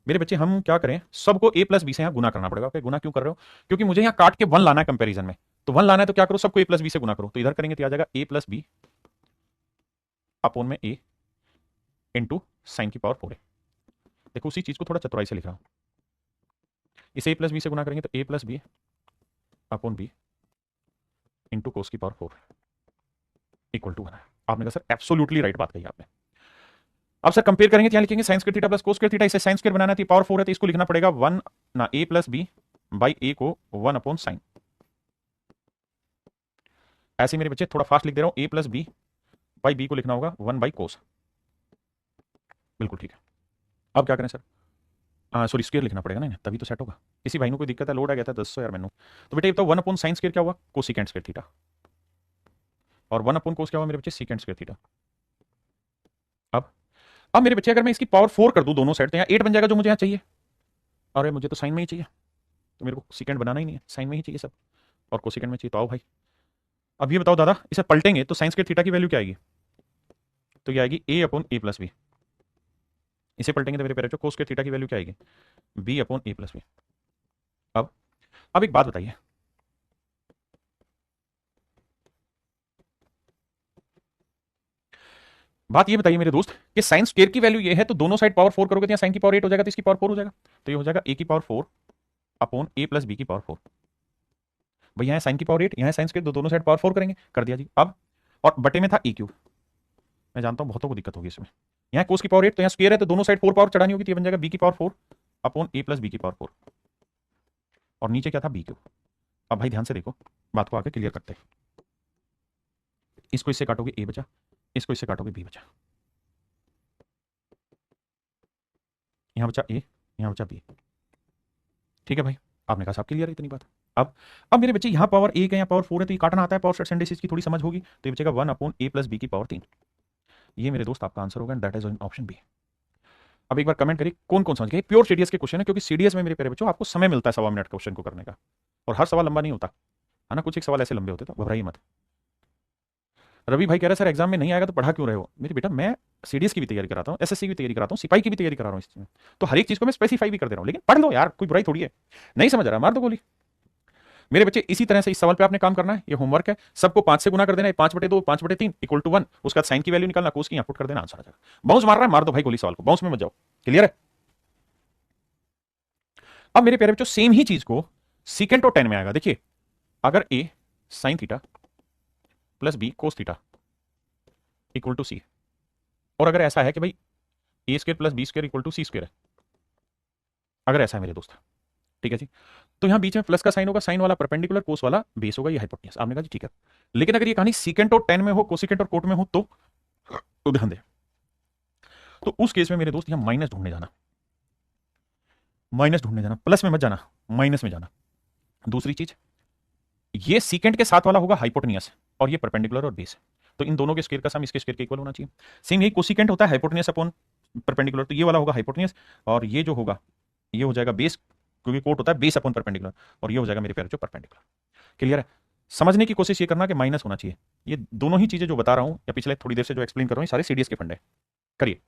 मेरे बच्चे, हम क्या करें, सबको a प्लस बी से यहाँ गुना करना पड़ेगा। ओके, गुना क्यों कर रहे हो, क्योंकि मुझे यहाँ काट के 1 लाना है कंपेरिजन में। तो 1 लाना है तो क्या करो, सबको a प्लस बी से गुना करो। तो इधर करेंगे तो आ जाएगा a प्लस बी अपोन में a इंटू साइन की पावर 4 है। देखो उसी चीज को थोड़ा चतुराई से लिख रहा हूं। इसे a प्लस बी से गुना करेंगे तो a plus B upon B into cos की पावर 4 इक्वल टू 1 है। आपने कहा सर एब्सोल्युटली राइट बात कही आपने। अब सर कंपेयर करेंगे तो यहाँ लिखेंगे sign square theta plus cos square theta. इसे साइन स्क्वायर बनाना थी, पावर 4 है तो इसको लिखना पड़ेगा 1 ना a प्लस बी बाई ए को 1 अपॉन साइन। ऐसे मेरे बच्चे थोड़ा फास्ट लिख दे रहा हूं, a plus B by B को लिखना होगा 1 बाई कोस। बिल्कुल ठीक है। अब क्या करें सर, सॉरी स्क्वायर लिखना पड़ेगा ना, तभी तो सेट होगा। किसी भाई को कोई दिक्कत है, लोड आ गया था 200 यार मैनू। तो बेटा ये बताओ 1 अपॉन साइन स्क्वायर क्या हुआ, कोसिकेंट स्क्वायर थीटा। और 1 अपॉन कोस क्या हुआ मेरे बच्चे, सीकेंट स्क्वायर थीटा। अब अब मेरे बच्चे अगर मैं इसकी पावर 4 कर दूं दोनों साइड, तो यहाँ 8 बन जाएगा जो मुझे यहाँ चाहिए। अरे मुझे तो साइन में ही चाहिए, तो मेरे को सीकेंट बनाना ही नहीं है, साइन में ही चाहिए सब। और कोसिकेंट में चाहिए। तो आओ भाई, अब ये बताओ दादा, इसे पलटेंगे तो साइन स्क्वायर थीटा की वैल्यू क्या आएगी, तो ये आएगी a upon a plus B. इसे पलटेंगे तो मेरे पेरेंट्स कोस स्क्वायर थीटा की वैल्यू क्या आएगी, b upon a plus B. अब अब एक बात बताइए, बात ये बताइए मेरे दोस्त कि साइन स्क्वायर की वैल्यू ये है, तो दोनों साइड पावर 4 करोगे तो यहाँ साइन की पावर 8 हो जाएगा, तो इसकी पावर 4 हो जाएगा। तो ये हो जाएगा a की power 4 upon a plus B की पावर 4। भाई यहाँ साइन की पावर 8, यहाँ साइन स्क्वायर, दोनों साइड पावर 4 करेंगे, कर दिया जी। अब और बटे में था e क्यूब। मैं जानता हूँ बहुतों को दिक्कत होगी इसमें। यहाँ कोस की पावर 8 तो यहाँ स्क्वायर है, तो दोनों साइड 4 पावर चढ़ानी होगी, तो ये बन जाएगा b की power 4 upon a plus B की पावर 4। और नीचे क्या था, b क्यूब। अब भाई ध्यान से देखो, बात को आगे क्लियर करते हैं। इसको इससे काटोगे a बचा, इसको इससे काटोगे b बचा। यहाँ बचा a, यहाँ बचा b। ठीक है भाई, आपने कहा साहब क्लियर है इतनी बात। अब मेरे बच्चे यहाँ पावर 1 है, यहाँ पावर 4 है, तो ये काटना आता है, पावर सेट्स एंड डिजिट्स की थोड़ी समझ होगी। तो ये बचेगा 1 अपॉन a प्लस बी की पावर 3। ये मेरे दोस्त आपका आंसर होगा, दैट इज ऑप्शन बी। अब एक बार कमेंट करिए कौन कौन समझ गए। प्योर सीडीएस के क्वेश्चन है, क्योंकि सीडीएस में मेरे प्यारे बच्चों आपको समय मिलता है 1.25 मिनट क्वेश्चन को करने का, और हर सवाल लंबा नहीं होता है ना, कुछ एक सवाल ऐसे लंबे होते, तो घबराइए मत। रवि भाई कह रहे हैं सर एग्जाम में नहीं आएगा तो पढ़ा क्यों रहे हो। मेरे बेटा मैं सीडीएस की भी तैयारी कराता हूँ, एसएससी की भी तैयारी कराता हूँ, सिपाही की भी तैयारी करा रहा हूँ इसमें। तो हर एक चीज को मैं स्पेसिफाई भी कर दे रहा हूँ, लेकिन पढ़ लो यार, कोई बुराई थोड़ी है। नहीं समझ रहा मार दो गोली। मेरे बच्चे इसी तरह से इस सवाल पे आपने काम करना है, ये होमवर्क है। सबको 5 से गुना कर देना है, 5/2 5/3 इक्वल टू 1। उसका साइन की वैल्यू निकालना, कोस की यहाँ पुट कर देना, आंसर आ जाएगा। बाउंस मार रहा है, मार दो भाई गोली सवाल को, बाउंस में मत जाओ। क्लियर है। अब मेरे प्यारे बच्चों सेम ही चीज को सीकेंट और टेन में आएगा। देखिए अगर a sine theta plus b cos theta equal to C, और अगर ऐसा है कि भाई a square plus B square equal to C square है, अगर ऐसा है मेरे दोस्त, ठीक है जी, तो यहां बीच में प्लस का साइन होगा, साइन वाला परपेंडिकुलर, कोस वाला बेस होगा, ये हाइपोटेन्यूस। आपने कहा जी ठीक है। लेकिन अगर ये कहानी सीकेंट और टेन में हो, कोसिकेंट और कोट में हो, तो ध्यान दे, तो उस केस में मेरे दोस्त यहां माइनस ढूंढने जाना। माइनस ढूंढने जाना, प्लस में मत जाना, माइनस में जाना। दूसरी चीज, ये सीकेंट के साथ वाला होगा हाइपोटेनियस और ये परपेंडिकुलर और बेस है, तो इन दोनों के स्क्वायर का सम इसके स्क्वायर के इक्वल होना चाहिए। सेम यही कोसिकेंट होता है हाइपोटेनियस अपॉन परपेंडिकुलर, तो ये वाला होगा हाइपोटेनियस और ये जो होगा ये हो जाएगा बेस, क्योंकि कोट होता है बेस अपॉन परपेंडिकुलर, और ये हो जाएगा मेरे प्यारे जो परपेंडिकुलर। क्लियर है? समझने की कोशिश ये करना कि माइनस होना चाहिए। ये दोनों ही चीजें जो बता रहा हूं या पिछले थोड़ी देर से जो एक्सप्लेन कर रहा हूं, ये सारे सीडीएस के फंडे करिए।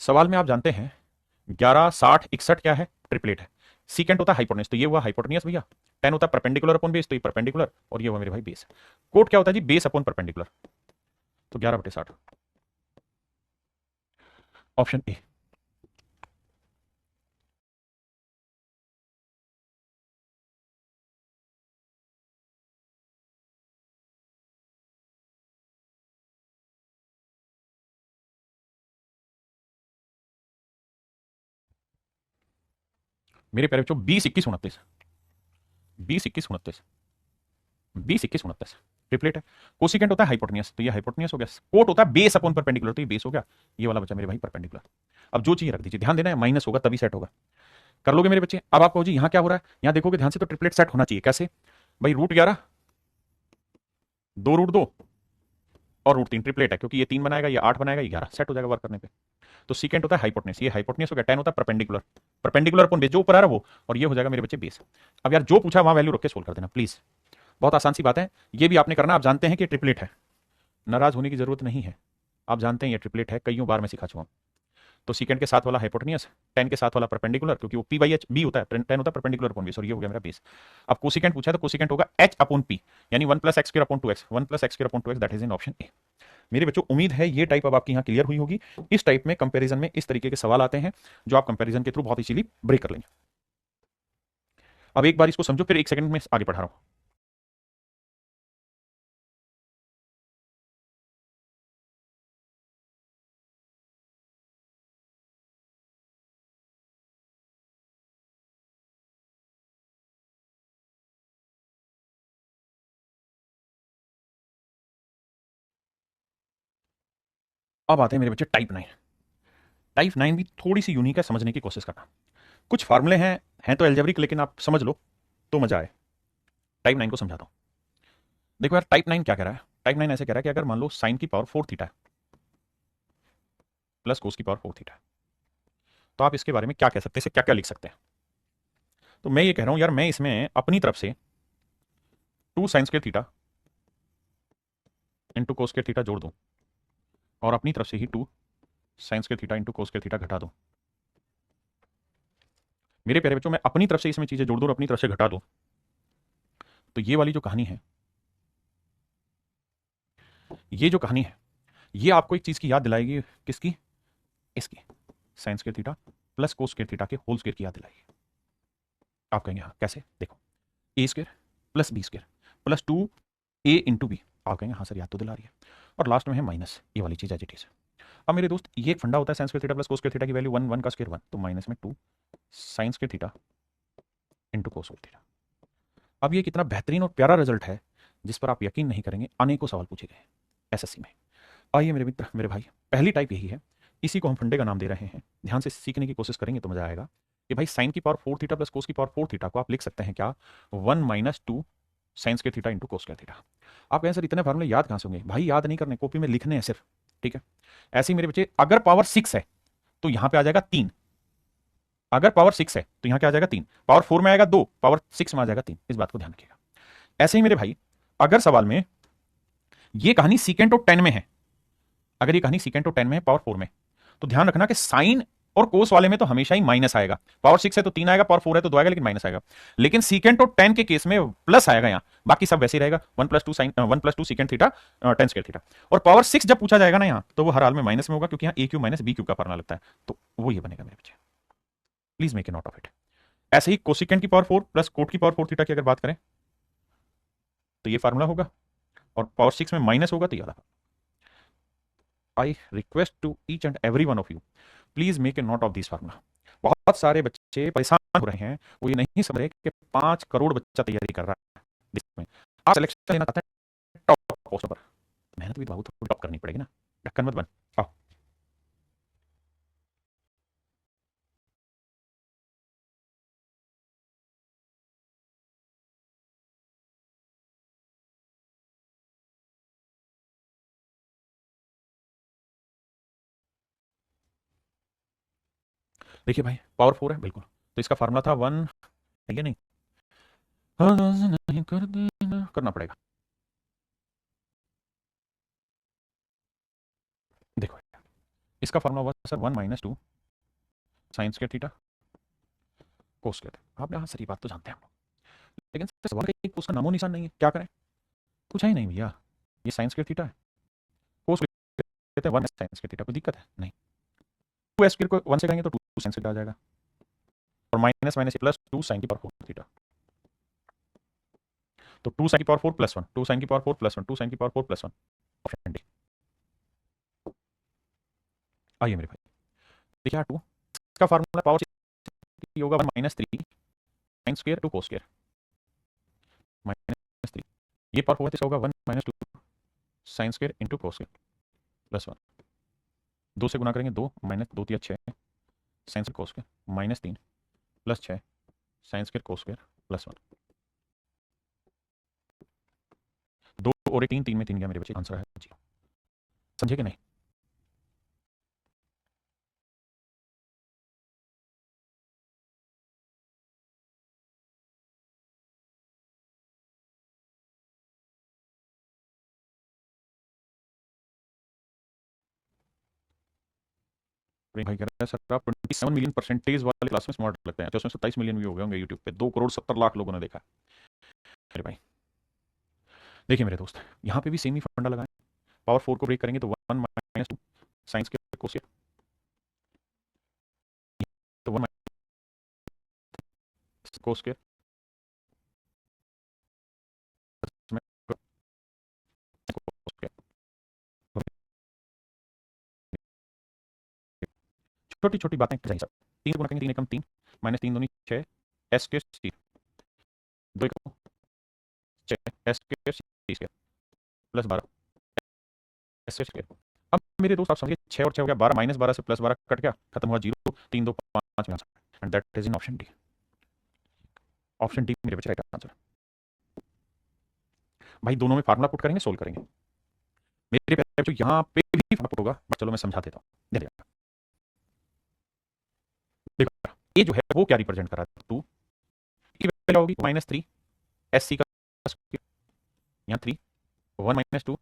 सवाल में आप जानते हैं 11 60 61 क्या है? ट्रिपलेट है। सीकेंट होता है हाइपोटेनियस, तो ये हुआ हाइपोटेनियस भैया। 10 होता है परपेंडिकुलर अपॉन बेस, तो ये परपेंडिकुलर, और ये हुआ मेरे भाई बेस। कोट क्या होता है जी? बेस अपॉन परपेंडिकुलर, तो 11/60 ऑप्शन ए। मेरे प्यारे बच्चों 20 21 29, 20 21 29, 20 21 29 ट्रिपलेट है। कोसिकेंट होता है हाइपोटेनियस, तो ये हाइपोटेनियस हो गया। कोट होता है बेस अपॉन परपेंडिकुलर, तो ये बेस हो गया। ये वाला बचा मेरे भाई परपेंडिकुलर। अब जो चाहिए रख दीजिए, ध्यान देना है माइनस होगा तभी सेट होगा। कर लोगे मेरे बच्चे? अब आप कहो जी यहाँ क्या हो रहा है, यहाँ देखोगे ध्यान से तो ट्रिपलेट सेट होना चाहिए। कैसे भाई? √11, 2√2 और √3 ट्रिपलेट है, क्योंकि ये 3 बनाएगा, ये 8 बनाएगा, ये 11 सेट हो जाएगा वर्क करने पे। तो सीकेंट होता है हाइपोटेनियस, ये हाइपोटेनियस हो गया। 10 होता है परपेंडिकुलर, परपेंडिकुलर अपॉन बेस, जो ऊपर आ रहा है वो, और ये हो जाएगा मेरे बच्चे बेस। अब यार जो पूछा वहां वैल्यू रख के सोल्व कर देना प्लीज, बहुत आसान सी बात है। ये भी आपने करना, आप जानते हैं कि ट्रिपलेट है, नाराज होने की जरूरत नहीं है। आप जानते हैं ये ट्रिपलेट है, कईयों बार मैं सिखा चुका हूं। तो सीकेंड के साथ वाला हाइपोटेनियस, 10 के साथ वाला परपेंडिकुलर, क्योंकि वो p/h b होता है, 10 होता है परपेंडिकुलर अपॉन बेस, और ये हो गया मेरा बेस। अब कोसिकेंट पूछा है तो कोसिकेंट होगा h अपॉन p, यानी 1 + x² upon 2x, 1 + x² upon 2x, that is in option A. मेरे बच्चों उम्मीद है ये टाइप अब आपकी यहाँ क्लियर हुई होगी। इस टाइप में कंपैरिजन में इस तरीके के सवाल आते हैं जो आप कंपैरिजन के थ्रू बहुत इजीली ब्रेक कर लेंगे। अब एक बार इसको समझो, फिर 1 सेकंड में आगे पढ़ा रहा हूं। अब आते हैं मेरे बच्चे टाइप 9। टाइप 9 भी थोड़ी सी यूनिक है, समझने की कोशिश करना। कुछ फार्मूले हैं तो एल्जेब्रिक, लेकिन आप समझ लो तो मजा आए। टाइप 9 को समझाता हूं। देखो यार टाइप 9 क्या कह रहा है? टाइप 9 ऐसे कह रहा है कि अगर मान लो साइन की पावर 4 थीटा प्लस कोस की पावर 4 थीटा, तो आप इसके बारे में क्या कह सकते हैं, इसे क्या क्या लिख सकते हैं? तो मैं ये कह रहा हूं यार, मैं इसमें अपनी तरफ से 2 साइन स्क्वायर थीटा इंटू कोस स्क्वायर थीटा जोड़ दूं, और अपनी तरफ से ही 2 साइन स्क्वायर थीटा इंटू कोस स्क्वायर थीटा घटा दूं। मेरे प्यारे बच्चों मैं अपनी तरफ से इसमें चीजें जोड़ दूं और अपनी तरफ से घटा दूं, तो ये वाली जो कहानी है, ये जो कहानी है, ये आपको एक चीज की याद दिलाएगी। किसकी? इसकी, sine square theta plus cos square theta के होल स्क्वायर की याद दिलाएगी। आप कहेंगे हाँ कैसे? देखो, A square plus B square plus 2a into B. आप कहेंगे हाँ सर याद तो दिला रही है। और लास्ट में है माइनस, ये वाली चीज एज इट इज। अब मेरे दोस्त ये एक फंडा होता है, sign square theta plus cos square theta की वैल्यू 1, 1 का स्क्वायर 1, तो माइनस में 2 साइन स्क्वायर थीटा इंटू कोस स्क्वायर थीटा। अब ये कितना बेहतरीन और प्यारा रिजल्ट है, जिस पर आप यकीन नहीं करेंगे, अनेकों सवाल पूछे गए एसएससी में। आइए मेरे मित्र, मेरे भाई, पहली टाइप यही है, इसी को हम फंडे का नाम दे रहे हैं। ध्यान से सीखने की कोशिश करेंगे तो मजा आएगा। कि भाई साइन की पावर 4 थीटा प्लस कोस की पावर 4 थीटा को आप लिख सकते हैं क्या? 1 - 2 साइन स्क्वायर थीटा इंटू कोस स्क्वायर थीटा। आप कहें सर इतने फार्मूले याद कहां से होंगे? भाई याद नहीं करने, कॉपी में लिखने हैं सिर्फ। ठीक है, ऐसे ही मेरे बच्चे, अगर पावर 6 है तो यहां पे आ जाएगा 3। अगर पावर 6 है तो यहां क्या आ जाएगा? 3। पावर 4 में आएगा 2, पावर 6 में आ जाएगा 3। इस बात को ध्यान रखिएगा। ऐसे ही मेरे भाई, अगर सवाल में ये कहानी सीकेंट और 10 में है, अगर ये कहानी सीकेंट और 10 में है पावर 4 में, तो ध्यान रखना कि साइन और कोस वाले में तो हमेशा ही माइनस आएगा। पावर 6 है तो 3 आएगा, पावर 4 है तो 2 आएगा, लेकिन माइनस आएगा। लेकिन सीकेंट और 10 के केस में प्लस आएगा यहां, बाकी सब वैसे ही रहेगा। 1 + 2 सीकेंट थीटा 10 स्क्वायर थीटा। और पावर 6 जब पूछा जाएगा ना यहां, तो वो हर हाल में माइनस में होगा, क्योंकि यहां a³ - b³ का फॉर्मूला लगता है। तो वो ये बनेगा मेरे बच्चे, please make a note of it. ऐसे ही कोसिकेंट की पावर 4 प्लस कोट की पावर 4 थीटा की अगर बात करें, तो ये फार्मूला होगा, और पावर 6 में माइनस होगा तो ये वाला। I request to each and every one of you, please make a note of this formula. बहुत सारे बच्चे परेशान हो रहे हैं, वो ये नहीं समझ रहे कि 5 करोड़ बच्चा तैयारी कर रहा है देश में। आप सिलेक्शन लेना चाहते हैं टॉप पोस्ट पर, मेहनत भी तो बाबू थोड़ी टॉप करनी पड़ेगी ना, ढक्कन मत बन। आओ देखिए भाई, पावर 4 है बिल्कुल, तो इसका फार्मूला था 1, है ये नहीं, हाँ, नहीं कर देना करना पड़ेगा। देखो इसका फार्मूला हुआ sir 1 - 2 sign square theta cos square. आप यहाँ सारी बात तो जानते हैं हम लोग, लेकिन सर सवाल का एक उसका नामो निशान नहीं है, क्या करें? कुछ है ही नहीं भैया, ये साइन स्क्वायर थीटा है, कोस लेते हैं 1 साइन स्क्वायर थीटा, कोई दिक्कत है नहीं। 2 स्क्वायर को 1 से करेंगे तो 2 साइन स्क्वायर आ जाएगा, और माइनस माइनस प्लस 2 साइन की पावर 4 थीटा, तो 2 साइन की पावर 4 प्लस 1, 2 साइन की पावर 4 प्लस 1, 2 साइन की पावर 4 प्लस 1, ऑप्शन डी। आइए मेरे भाई, देखिए 2 इसका फार्मूला पावर होगा 1 - 3 sine square to cos square, -3 ये पावर होगा तो इसका होगा 1 - 2 sine square into cos square plus 1, 2 से गुना करेंगे 2 minus 2 3 6 sine square cos square -3 plus 6 sine square cos square plus 1, 2 और 1 3 3 में 3 गया मेरे बच्चे, आंसर है जी। समझे कि नहीं? भाई कह रहा है सर आप 27 मिलियन परसेंटेज वाले क्लास में स्मार्ट लगते हैं, तो उसमें 27 मिलियन व्यू हो गए होंगे यूट्यूब पे, 2 करोड़ 70 लाख लोगों ने देखा है। अरे भाई देखिए मेरे दोस्त, यहाँ पे भी सेम ही फंडा लगाएं, पावर 4 को ब्रेक करेंगे तो 1 - 2 साइंस के कोस, तो 1 कोस स्क्वायर, छोटी छोटी बातें चाहिए सब। 3 गुना करेंगे 3 एकम 3 -3 दूनी 6 एस के सी 2 एकम 6 एस के सी स्क्वायर प्लस 12 एस के स्क्वायर। अब मेरे दोस्त आप समझिए 6 और 6 हो गया 12, -12 से +12 कट गया, खत्म हुआ 0, 3 2 5 में answer, and that is in option D. Option D मेरे बच्चे राइट आंसर। भाई दोनों में फार्मूला पुट करेंगे, सोल्व करेंगे। मेरे प्यारे बच्चों यहाँ पे भी फार्मूला पुट होगा, बट चलो मैं समझा देता हूँ। देखो ये जो है वो क्या रिप्रेजेंट कर रहा है, 2 की वैल्यू होगी -3 एस सी का स्क्वायर, यहाँ 3 1 - 2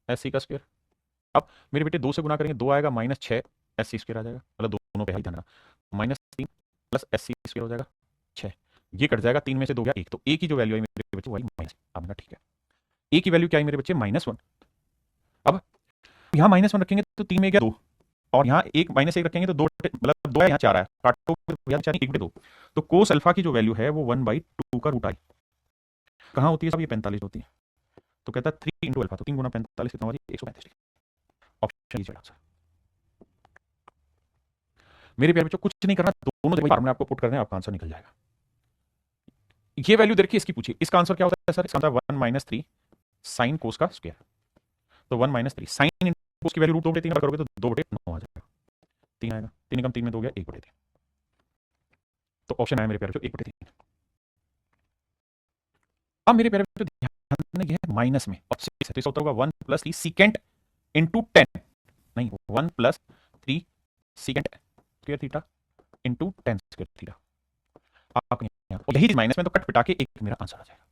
एस सी का स्क्वायर। अब मेरे बेटे 2 से गुना करेंगे 2 आएगा -6 एस सी स्क्वायर आ जाएगा, मतलब दोनों पे ही ध्यान रखना, -3 प्लस एस सी स्क्वायर हो जाएगा 6, ये कट जाएगा, 3 में से 2 गया 1, तो ए की जो वैल्यू है मेरे बच्चे वही माइनस, आपने कहा ठीक है। ए की वैल्यू क्या है मेरे बच्चे -1। अब यहाँ -1 रखेंगे तो 3 में गया 2, और यहाँ एक -1 रखेंगे तो 2, मतलब 2 है यहाँ 4 है, काटो भैया 4 1 2, तो कोस अल्फा की जो वैल्यू है वो 1/2 का रूट आई कहाँ होती है साहब, ये 45 होती है, तो कहता है 3 इंटू अल्फा, तो 3 गुना 45 कितना हुआ जी 135 ऑप्शन ई आंसर। मेरे प्यारे बच्चों कुछ नहीं करना, दोनों जगह फार्मूला आपको पुट करने हैं, आपका आंसर निकल जाएगा। ये वैल्यू देखिए इसकी पूछिए, इसका आंसर क्या होता है सर, इसका आंसर 1 - 3 साइन कोस का स्क्वायर, तो 1 - 3 साइन इंटू कोस की वैल्यू रूट 2/3 करोगे तो 2/9 आ जाएगा, 3 आएगा, 3 कम 3 में 2 गया 1/3, तो ऑप्शन आया मेरे प्यारे बच्चों 1/3। अब मेरे प्यारे बच्चों ध्यान देना ये है माइनस में, और 6 है तो इसका उत्तर होगा 1 + 3 सीकेंट इंटू 10, नहीं 1 + 3 secant square theta into 10 square theta. आप यही चीज माइनस में तो कट पिटा के एक मेरा आंसर आ जाएगा,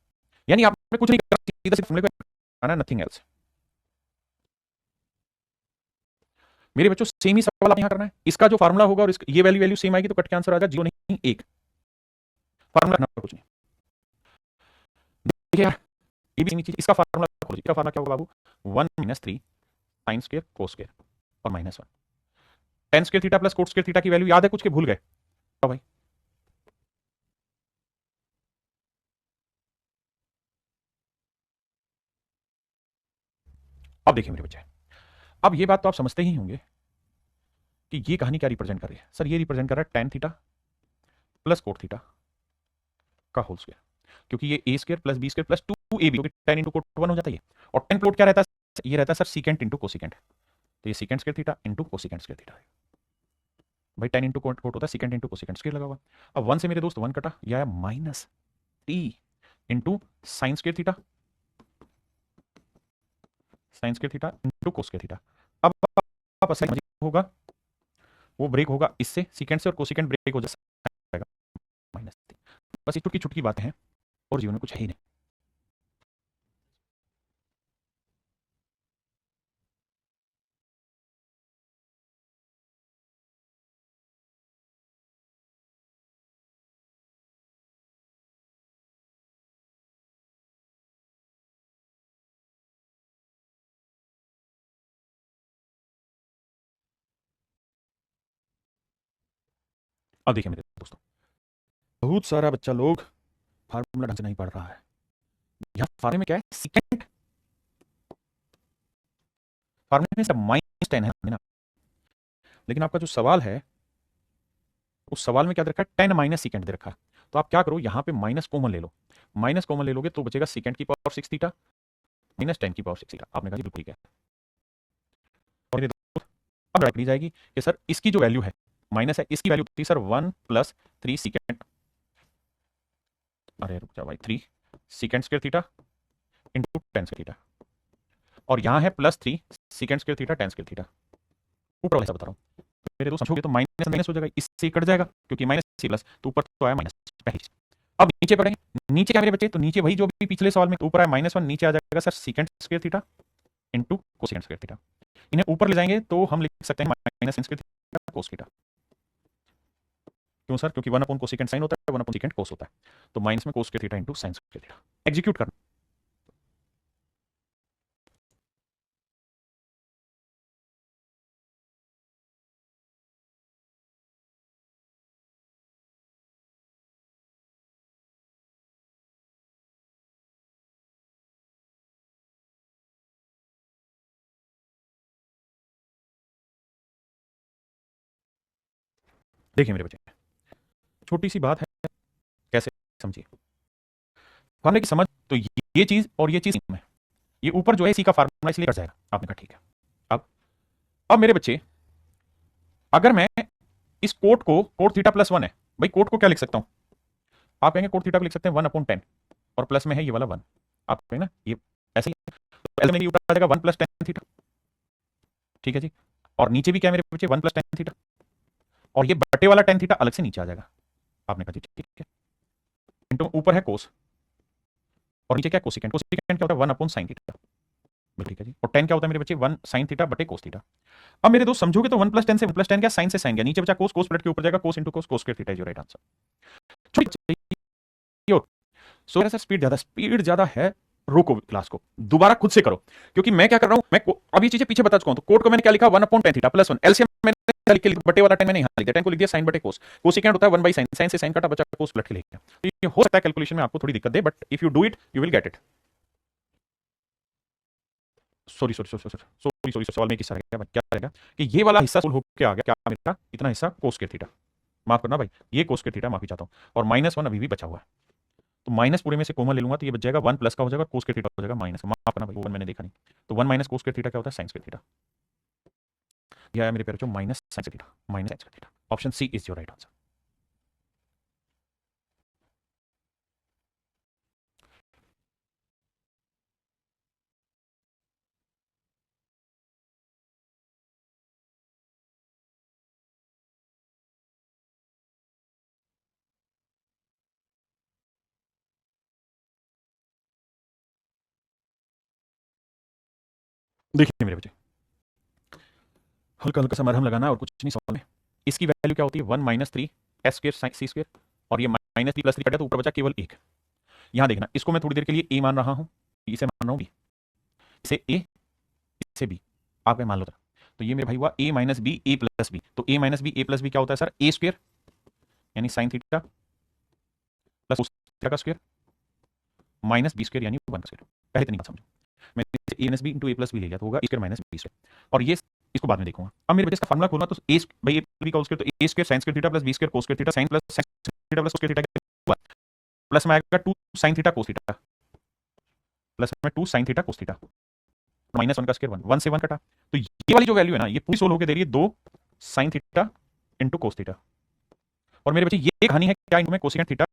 यानी आपने कुछ नहीं करना, सीधा सिर्फ फॉर्मूले को आना, नथिंग एल्स। मेरे बच्चों सेम ही सवाल आप यहां करना है, इसका जो फार्मूला होगा और ये वैल्यू वैल्यू सेम आएगी तो कट के आंसर आ जाएगा 0 नहीं 1, फार्मूला करना कुछ नहीं। देखिए यार ये भी सेम चीज, इसका फार्मूला खोलिए, इसका फार्मूला क्या होगा बाबू, 1 - 3 साइन स्क्वायर कोस स्क्वायर और -1 ten square theta plus coat square theta की वैल्यू याद है कुछ के भूल गए? तो भाई अब देखिए मेरे बच्चे, अब ये बात तो आप समझते ही होंगे कि ये कहानी क्या रिप्रेजेंट कर रही है। सर ये रिप्रेजेंट कर रहा है tan theta plus cot theta का होल स्क्वायर, क्योंकि ये A square plus B square plus two A B, क्योंकि टेन इंटू कोट वन हो जाता है ये। और टेन प्लॉट क्या रहता है, ये रहता है सर सीकेंट इंटू कोसिकेंट, तो ये secant square theta into cosecant square theta है। भाई टेन इंटू कोट होता है सीकेंट इंटू कोसिकेंट स्क्वायर लगा हुआ। अब वन से मेरे दोस्त वन कटा, यह आया minus T into sine square theta, sign square theta into कोस स्क्वायर थीटा। अब आप असल होगा वो ब्रेक होगा इससे, सीकेंट से और कोसिकेंट ब्रेक हो जाएगा माइनस। बस ये छुटकी छुटकी बातें हैं और जीवन में कुछ है ही नहीं। अब देखिए मेरे दोस्तों, बहुत सारा बच्चा लोग फार्मूला ढंग से नहीं पढ़ रहा है। यहाँ फार्मूले में क्या है, सीकेंट, फार्मूले में सब माइनस टेन है ना, लेकिन आपका जो सवाल है उस सवाल में क्या दे रखा है, टेन माइनस सीकेंट दे रखा है। तो आप क्या करो, यहाँ पे माइनस कॉमन ले लो, माइनस कॉमन ले लोगे तो बचेगा सीकेंट की power six theta minus ten की पावर सिक्स थीटा। आपने कहा बिल्कुल ठीक है। और ये अब रख ली जाएगी कि सर इसकी जो वैल्यू है माइनस है, इसकी वैल्यू थी sir one plus three secant, अरे रुक जाओ भाई, three secant square theta into ten square theta, और यहाँ है plus three secant square theta tan square theta. ऊपर वाला बता रहा हूँ मेरे दोस्त, समझोगे तो माइनस माइनस हो जाएगा, इससे कट जाएगा क्योंकि माइनस सी प्लस, तो ऊपर तो आया माइनस पहली चीज। अब नीचे पढ़ेंगे, नीचे क्या मेरे बच्चे, तो नीचे वही जो भी पिछले सवाल में ऊपर आया माइनस वन, नीचे आ जाएगा sir secant square theta into cosecant square theta. इन्हें ऊपर ले जाएंगे तो हम लिख सकते हैं minus sin square theta cos theta. क्यों सर, क्योंकि वन अपॉन कोसेकेंट साइन होता है, वन अपॉन सीकेंट कोस होता है, तो माइनस में कोस square theta into sine square theta. Execute करना। देखिए मेरे बच्चे, छोटी सी बात है, कैसे समझिए फार्मूले की समझ, तो ये चीज और ये चीज में, ये ऊपर जो है इसी का फार्मूला इसलिए कट जाएगा। आपने कहा ठीक है। अब मेरे बच्चे, अगर मैं इस कोट को, कोट थीटा प्लस वन है, भाई कोट को क्या लिख सकता हूं, आप कहेंगे कोट थीटा को लिख सकते हैं वन अपॉन टेन, और प्लस में है ये वाला वन, आप कहेंगे ना ये ऐसे ही, तो एल में ऊपर आ जाएगा वन प्लस टेन थीटा, ठीक है जी। और नीचे भी क्या है मेरे बच्चे, वन प्लस टेन थीटा, और ये बटे वाला टेन थीटा अलग से नीचे आ जाएगा। आपने कहा जी ठीक है। इंटू ऊपर है कोस और नीचे क्या है कोसिकेंट, कोसिकेंट क्या होता है वन अपॉन साइन थीटा, ठीक है जी। और टेन क्या होता है मेरे बच्चे, वन साइन थीटा बटे कोस थीटा। अब मेरे दोस्त समझोगे तो वन प्लस टेन से वन प्लस टेन क्या, साइन से साइन गया, नीचे बचा कोस, कोस पलट के ऊपर जाएगा cos into cos, cos square theta is your right answer. So sir speed ज्यादा है, रोको क्लास को, दोबारा खुद से करो, क्योंकि मैं क्या कर रहा हूं, मैं अब ये चीजें पीछे बता चुका हूं। तो कोड को मैंने क्या लिखा, one upon ten theta plus one, LCM मैंने लिख के बटे वाला टेन मैंने यहां लिख दिया, टेन को लिख दिया साइन बटे कोस, कोसिकेंट होता है वन बाई साइन, साइन से साइन काटा बचा कोस पलट के लिख दिया। तो ये हो सकता है कैलकुलेशन में आपको थोड़ी दिक्कत दे, but if you do it you will get it. Sorry sorry sorry sorry sorry sorry, सवाल में एक हिस्सा रह गया, क्या रहेगा कि ये वाला हिस्सा सोल्व होकर आ गया, क्या मेरा इतना हिस्सा कोस के थीटा, माफ करना भाई ये कोस के थीटा, माफी चाहता हूं, और माइनस वन अभी भी बचा हुआ है, तो माइनस पूरे में से कॉमन ले लूंगा तो ये बच जाएगा वन प्लस का हो जाएगा, कोस के थीटा हो जाएगा माइनस, माफ करना भाई वो वन मैंने देखा नहीं, तो वन माइनस कोस के थीटा क्या होता है, साइन के थीटा। यह है मेरे प्यारे बच्चों माइनस साइन के थीटा, माइनस साइन के theta. Option C is your right answer. देखिए मेरे बच्चे, हल्का हल्का सा मरहम लगाना और कुछ नहीं सवाल में। इसकी वैल्यू क्या होती है, one minus three S square C square, और ये माइनस थ्री प्लस थ्री कटा तो ऊपर बचा केवल एक। यहां देखना, इसको मैं थोड़ी देर के लिए ए मान रहा हूं, इसे मान रहा हूं बी, इसे ए, इसे बी, आप मान लो तो ये मेरे भाई हुआ ए माइनस बी ए प्लस बी, तो ए माइनस बी ए प्लस बी क्या होता है सर, ए स्क्र यानी साइन थीटा प्लस थीटा का स्क्वायर माइनस बी स्क्वायर यानी वन स्क्वायर। पहले इतनी बात समझो, मैंने ए माइनस बी इंटू ए प्लस बी ले लिया तो होगा ए स्क्वायर माइनस बी स्क्वायर, और ये इसको बाद में देखूंगा। अब मेरे बच्चे इसका फार्मूला खोलना, तो ए भाई ए बी का स्क्वायर, तो A square sine square theta plus B square cos square theta sine plus theta plus cos theta plus में आएगा 2 sine theta cos theta, plus में 2 sine theta cos theta, minus 1 का square 1, 1 से 1 कटा, तो ये वाली जो वैल्यू है ना ये पूरी सोल्व होकर दे रही है 2 sine theta into cos theta. और मेरे बच्चे ये कहानी है क्या इंटू में cosecant theta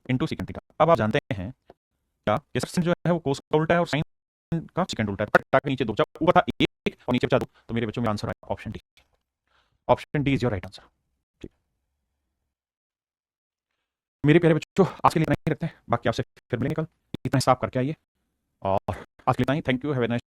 into secant theta. अब आप जानते हैं क्या कि सेकंड जो है वो कोस का उल्टा है और साइन का सेकंड उल्टा है, पट्टा के नीचे 2, जब ऊपर था 1 और नीचे बचा 2, तो मेरे बच्चों में आंसर आया option D. Option D is your right answer. ठीक, मेरे प्यारे बच्चों आज के लिए इतना ही रखते हैं, बाकी आपसे फिर मिलेंगे कल। इतना हिसाब करके आइए, और आज के लिए इतना ही। Thank you, have a nice